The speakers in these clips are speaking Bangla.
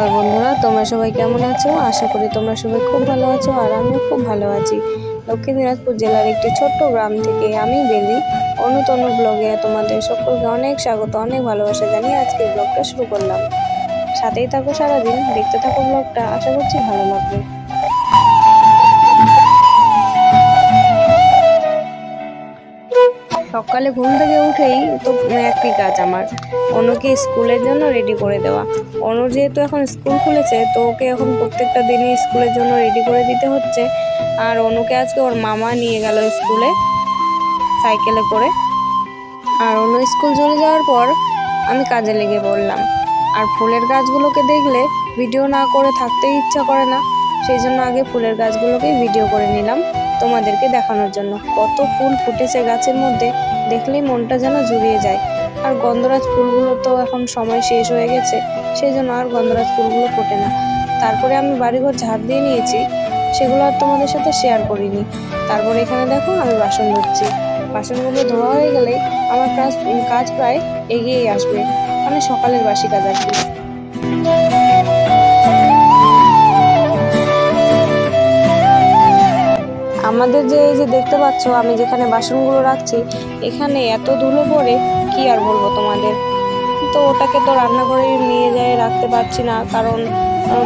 নমস্কার বন্ধুরা, তোমরা সবাই কেমন আছো? আশা করি তোমরা সবাই খুব ভালো আছো আর আমিও খুব ভালো আছি। দক্ষিণ দিনাজপুর জেলার একটি ছোট্ট গ্রাম থেকে আমি বেলি অনুতনু ব্লগে তোমাদের সকলকে অনেক স্বাগত, অনেক ভালোবাসা জানিয়ে আজকের ব্লগটা শুরু করলাম। সাথেই থাকো সারাদিন, দেখতে থাকো ব্লগটা, আশা করছি ভালো লাগবে। সকালে ঘুম থেকে উঠেই তো একটি কাজ আমার, অনুকে স্কুলের জন্য রেডি করে দেওয়া। অনুর যেহেতু এখন স্কুল খুলেছে তো ওকে এখন প্রত্যেকটা দিনই স্কুলের জন্য রেডি করে দিতে হচ্ছে। আর অনুকে আজকে ওর মামা নিয়ে গেল স্কুলে সাইকেলে করে। আর অনু স্কুল চলে যাওয়ার পর আমি কাজে লেগে পড়লাম। আর ফুলের গাছগুলোকে দেখলে ভিডিও না করে থাকতেই ইচ্ছা করে না, সেই জন্য আগে ফুলের গাছগুলোকেই ভিডিও করে নিলাম তোমাদেরকে দেখানোর জন্য। কত ফুল ফুটেছে গাছের মধ্যে, দেখলেই মনটা যেন জুড়িয়ে যায়। আর গন্ধরাজ ফুলগুলো তো এখন সময় শেষ হয়ে গেছে, সেই জন্য আর গন্ধরাজ ফুলগুলো ফোটে না। তারপরে আমি বাড়িঘর ঝাড় দিয়ে নিয়েছি, সেগুলো আর তোমাদের সাথে শেয়ার করিনি। তারপরে এখানে দেখো আমি বাসন ধুচ্ছি। বাসনগুলো ধোয়া হয়ে গেলেই আমার কাজ প্রায় এগিয়েই আসবে, মানে সকালের বাসি কাজ আর কি। আমাদের যে এই যে দেখতে পাচ্ছ আমি যেখানে বাসনগুলো রাখছি, এখানে এত ধুলো পড়ে কি আর বলবো তোমাদের। তো ওটাকে তো রান্নাঘরে নিয়ে যেয়ে রাখতে পারছি না, কারণ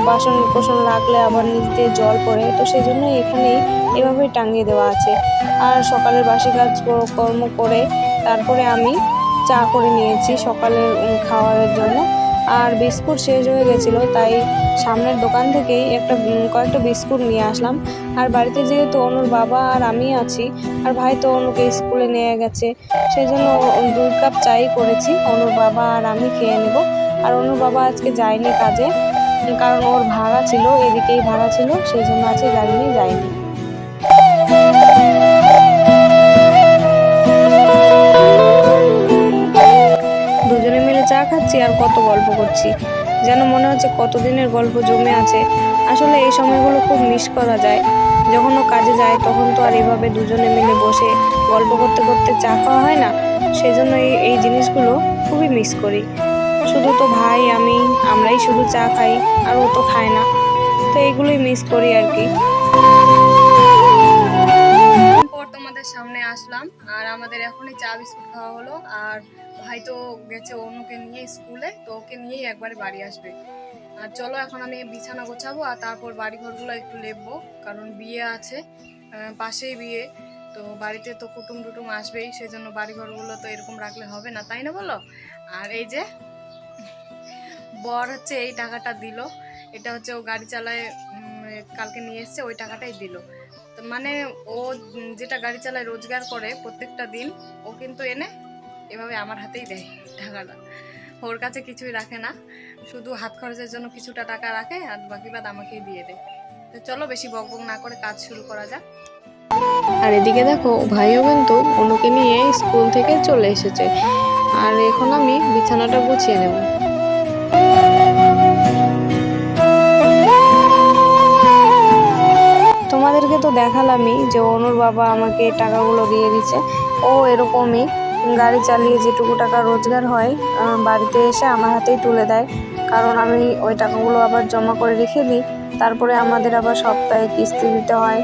বাসন কোসন রাখলে আবার নিচ দিয়ে জল পড়ে, তো সেই জন্য এখানেই এভাবেই টাঙিয়ে দেওয়া আছে। আর সকালের বাসি কাজ কর্ম করে তারপরে আমি চা করে নিয়েছি সকালের খাওয়ারের জন্য। আর বিস্কুট শেষ হয়ে গেছিলো, তাই সামনের দোকান থেকেই কয়েকটা বিস্কুট নিয়ে আসলাম। আর বাড়িতে যেহেতু অনুর বাবা আর আমি আছি, আর ভাই তো অনুকে স্কুলে নিয়ে গেছে, সেই জন্য 2 কাপ চাই করেছি, অনুর বাবা আর আমি খেয়ে নেব। আর অনুর বাবা আজকে যায়নি কাজে, কারণ ওর ভাড়া ছিল, এদিকেই ভাড়া ছিল, সেই জন্য আজকে গাড়ি নিয়ে যায়নি। দুজনে মিলে চা খাচ্ছি আর কত গল্প করছি, যেন মনে হচ্ছে কতদিনের গল্প জমে আছে। আসলে এই সময়গুলো খুব মিস করা যায়। যখন ও কাজে যায় তখন তো আর এভাবে দুজনে মিলে বসে গল্প করতে করতে চা খাওয়া হয় না, সেজন্য এই জিনিসগুলো খুবই মিস করি। শুধু তো ভাই আমরাই শুধু চা খাই, আর ও তো খায় না, তো এইগুলোই মিস করি আর কি। পর তোমাদের সামনে আসলাম, আর আমাদের এখনই চা বিস্কুট খাওয়া হলো। আর ভাই তো গেছে অনুকে নিয়ে স্কুলে, তো ওকে নিয়েই একবারে বাড়ি আসবে। আর চলো এখন আমি বিছানা গোছাবো, আর তারপর বাড়ি ঘরগুলো একটু লেপবো, কারণ বিয়ে আছে, পাশেই বিয়ে, তো বাড়িতে তো কুটুম টুটুম আসবেই, সেই জন্য বাড়ি ঘরগুলো তো এরকম রাখলে হবে না, তাই না বলো? আর এই যে বর হচ্ছে এই টাকাটা দিল, এটা হচ্ছে ও গাড়ি চালায়, কালকে নিয়ে এসছে, ওই টাকাটাই দিল। মানে ও যেটা গাড়ি চালায় রোজগার করে প্রত্যেকটা দিন, ও কিন্তু এনে এভাবে আমার হাতেই দেয় টাকাটা। ওর কাছে কিছুই রাখে না, শুধু হাত খরচের জন্য কিছুটা টাকা রাখে, আর বাকি বাদ আমাকেই দিয়ে দেয়। তো চলো বেশি বকবক না করে কাজ শুরু করা যাক। আর এদিকে দেখো ভাইও কিন্তু অনুকে নিয়ে স্কুল থেকে চলে এসেছে, আর এখন আমি বিছানাটা গুছিয়ে নেব। তোমাদেরকে তো দেখালামই যে অনুর বাবা আমাকে টাকাগুলো দিয়ে দিচ্ছে। ও এরকমই গাড়ি চালিয়ে যেটুকু টাকা রোজগার হয় বাড়িতে এসে আমার হাতেই তুলে দেয়, কারণ আমি ওই টাকাগুলো আবার জমা করে রেখে দিই। তারপরে আমাদের আবার সপ্তাহে কিস্তি দিতে হয়,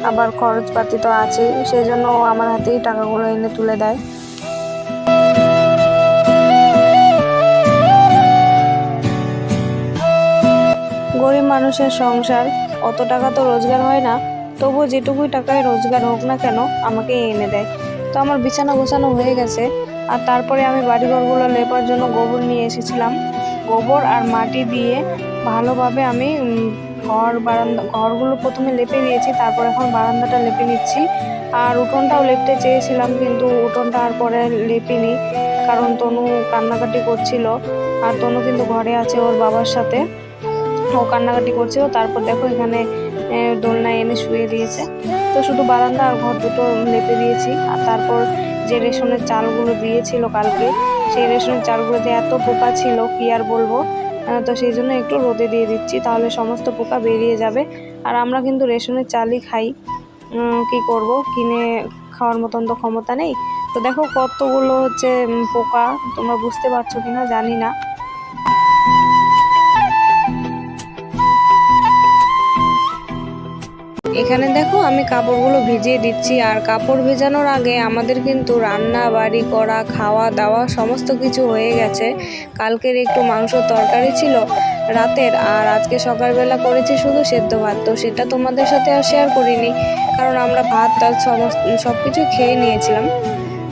আবার খরচপাতি তো আছেই, সেই জন্য ও আমার হাতেই টাকাগুলো এনে তুলে দেয়। গরিব মানুষের সংসার, অত টাকা তো রোজগার হয় না, তবুও যেটুকুই টাকায় রোজগার হোক না কেন আমাকে এনে দেয়। তো আমার বিছানা গোছানো হয়ে গেছে, আর তারপরে আমি বাড়িঘরগুলো লেপার জন্য গোবর নিয়ে এসেছিলাম। গোবর আর মাটি দিয়ে ভালোভাবে আমি ঘরগুলো প্রথমে লেপে দিয়েছি, তারপর এখন বারান্দাটা লেপে নিচ্ছি। আর উঠোনটাও লেপতে চেয়েছিলাম, কিন্তু উঠোনটা আর পরে লেপিনি, কারণ তনু কান্নাকাটি করছিল। আর তনু কিন্তু ঘরে আছে ওর বাবার সাথে, ও কান্নাকাটি করছিল। তারপর দেখো এখানে দোলনায় এনে শুয়ে দিয়েছে। তো শুধু বারান্দা আর ঘর দুটো লেপে দিয়েছি। আর তারপর যে রেশনের চালগুলো দিয়েছিল কালকে, সেই রেশনের চালগুলোতে এত পোকা ছিল কি আর বলবো। তো সেই জন্য একটু রোদে দিয়ে দিচ্ছি, তাহলে সমস্ত পোকা বেরিয়ে যাবে। আর আমরা কিন্তু রেশনের চালই খাই, কি করব, কিনে খাওয়ার মতন তো ক্ষমতা নেই। তো দেখো কতগুলো হচ্ছে পোকা, তোমরা বুঝতে পারছো কিনা জানি না। এখানে দেখো আমি কাপড়গুলো ভিজিয়ে দিচ্ছি, আর কাপড় ভেজানোর আগে আমাদের কিন্তু রান্না বাড়ি করা, খাওয়া দাওয়া সমস্ত কিছু হয়ে গেছে। কালকের একটু মাংস তরকারি ছিল রাতের, আর আজকে সকালবেলা করেছি শুধু সেদ্ধ ভাত। তো সেটা তোমাদের সাথে আর শেয়ার করিনি, কারণ আমরা ভাত টাত সব কিছু খেয়ে নিয়েছিলাম।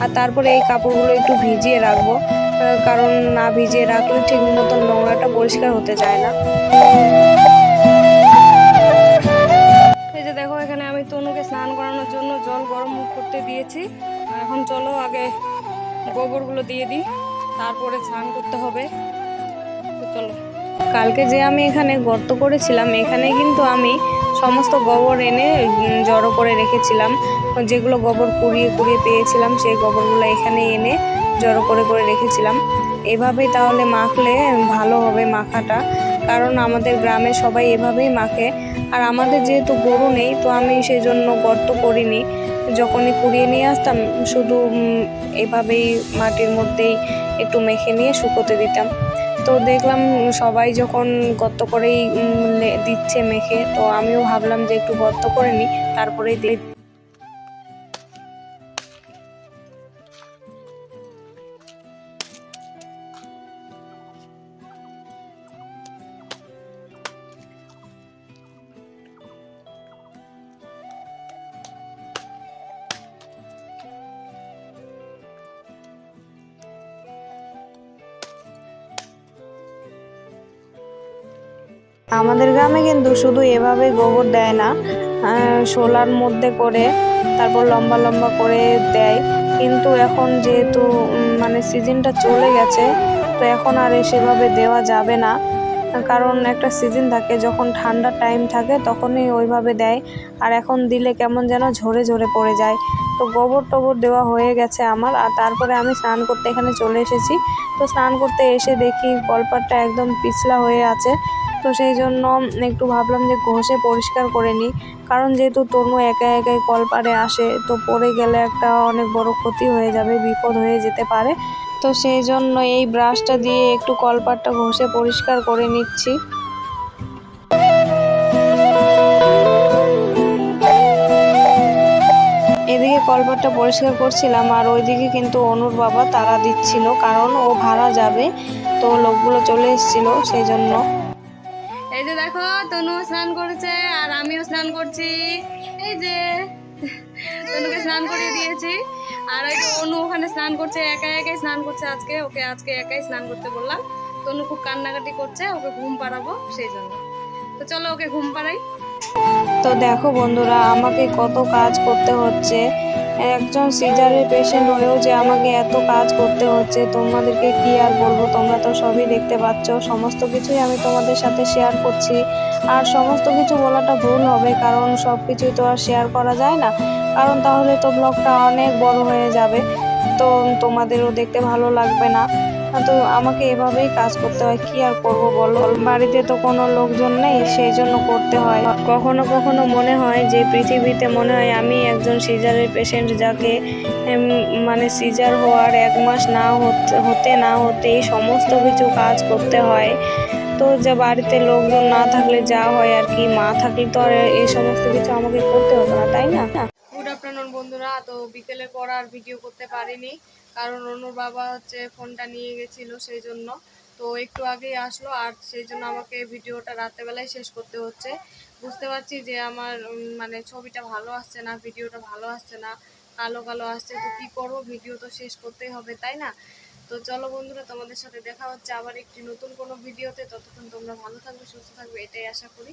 আর তারপরে এই কাপড়গুলো একটু ভিজিয়ে রাখবো, কারণ না ভিজিয়ে রাখলে ঠিক মতন নোংরাটা পরিষ্কার হতে চায় না। এই যে দেখো, এখানে আমি তনুকে স্নান করানোর জন্য জল গরম করতে দিয়েছি। আর এখন চলো আগে গোবরগুলো দিয়ে দিই, তারপরে স্নান করতে হবে। তো চলো। কালকে যে আমি এখানে গর্ত করেছিলাম, এখানে কিন্তু আমি সমস্ত গোবর এনে জড়ো করে রেখেছিলাম। যেগুলো গোবর কুড়িয়ে কুড়িয়ে পেয়েছিলাম, সেই গোবরগুলো এখানে এনে জড়ো করে করে রেখেছিলাম। এভাবেই তাহলে মাখলে ভালো হবে মাখাটা, কারণ আমাদের গ্রামে সবাই এভাবেই মাখে। আর আমাদের যেহেতু গরু নেই, তো আমি সেই জন্য গর্ত করিনি। যখনই কুড়িয়ে নিয়ে আসতাম, শুধু এভাবেই মাটির মধ্যেই একটু মেখে নিয়ে শুকোতে দিতাম। তো দেখলাম সবাই যখন গর্ত করেই দিচ্ছে মেখে, তো আমিও ভাবলাম যে একটু গর্ত করে নিই, তারপরেই দিয়ে। আমাদের গ্রামে কিন্তু শুধু এভাবে গোবর দেয় না, শোলার মধ্যে করে তারপর লম্বা লম্বা করে দেয়। কিন্তু এখন যেহেতু মানে সিজনটা চলে গেছে, তো এখন আর সেভাবে দেওয়া যাবে না, কারণ একটা সিজন থাকে যখন ঠান্ডার টাইম থাকে তখনই ওইভাবে দেয়। আর এখন দিলে কেমন যেন ঝরে ঝরে পড়ে যায়। তো গোবর টোবর দেওয়া হয়ে গেছে আমার। আর তারপরে আমি স্নান করতে এখানে চলে এসেছি। তো স্নান করতে এসে দেখি কলপাটটা একদম পিছলা হয়ে আছে। তো সেই জন্য একটু ভাবলাম যে ঘষে পরিষ্কার করে নিই, কারণ যেহেতু তনু একা একাই কলপাড়ে আসে, তো পড়ে গেলে একটা অনেক বড় ক্ষতি হয়ে যাবে, বিপদ হয়ে যেতে পারে। তো সেই জন্য এই ব্রাশটা দিয়ে একটু কলপাটটা ঘষে পরিষ্কার করে নিচ্ছি। এদিকে কলপাটটা পরিষ্কার করছিলাম, আর ওইদিকে কিন্তু অনুর বাবা তাড়া দিচ্ছিল, কারণ ও ভাড়া যাবে। তো লোকগুলো চলে এসেছিল সেই জন্য। এই যে দেখো, তনু স্নান করেছে আর আমিও স্নান করছি। এই যে তনুকে স্নান করিয়ে দিয়েছি, আর ওই যে অনু ওখানে স্নান করছে, একা একাই স্নান করছে আজকে। ওকে আজকে একাই স্নান করতে বললাম। তনু খুব কান্নাকাটি করছে, ওকে ঘুম পাড়াবো সেই জন্য। তো চলো ওকে ঘুম পাড়াই। তো দেখো বন্ধুরা, আমাকে কত কাজ করতে হচ্ছে। একজন সিজারের পেশেন্ট হয়েও যে আমাকে এত কাজ করতে হচ্ছে, তোমাদেরকে কি আর বলবো, তোমরা তো সবই দেখতে পাচ্ছ। সমস্ত কিছুই আমি তোমাদের সাথে শেয়ার করছি। আর সমস্ত কিছু বলাটা ভুল হবে, কারণ সব কিছুই তো আর শেয়ার করা যায় না, কারণ তাহলে তো ব্লগটা অনেক বড় হয়ে যাবে। তো তোমাদেরও দেখতে ভালো লাগবে না। তো আমাকে এভাবেই কাজ করতে হয়, কি আর করব বলো। বাড়িতে তো কোনো লোকজন নেই, সেই জন্য করতে হয়। কখনো কখনো মনে হয় যে পৃথিবীতে মনে হয় আমি একজন সিজারের পেশেন্ট, যাকে মানে সিজার হওয়ার 1 মাস না হতে না হতেই সমস্ত কিছু কাজ করতে হয়। তো যে বাড়িতে লোকজন না থাকলে যা হয় আর কি, মা থাকলে তো আর এই সমস্ত কিছু আমাকে করতে হতো না, তাই না? গুড আফটারনুন বন্ধুরা। তো বিকেলের পর আর ভিডিও করতে পারিনি, কারণ অনুর বাবা হচ্ছে ফোনটা নিয়ে গেছিল সেই জন্য। তো একটু আগেই আসলো, আর সেই জন্য আমাকে ভিডিওটা রাত্রেবেলায় শেষ করতে হচ্ছে। বুঝতে পারছি যে আমার মানে ছবিটা ভালো আসছে না, ভিডিওটা ভালো আসছে না, কালো কালো আসছে। তো কী করবো, ভিডিও তো শেষ করতেই হবে, তাই না? তো চলো বন্ধুরা, তোমাদের সাথে দেখা হচ্ছে আবার একটি নতুন কোনো ভিডিওতে। ততক্ষণ তোমরা ভালো থাকবে, সুস্থ থাকবে, এটাই আশা করি।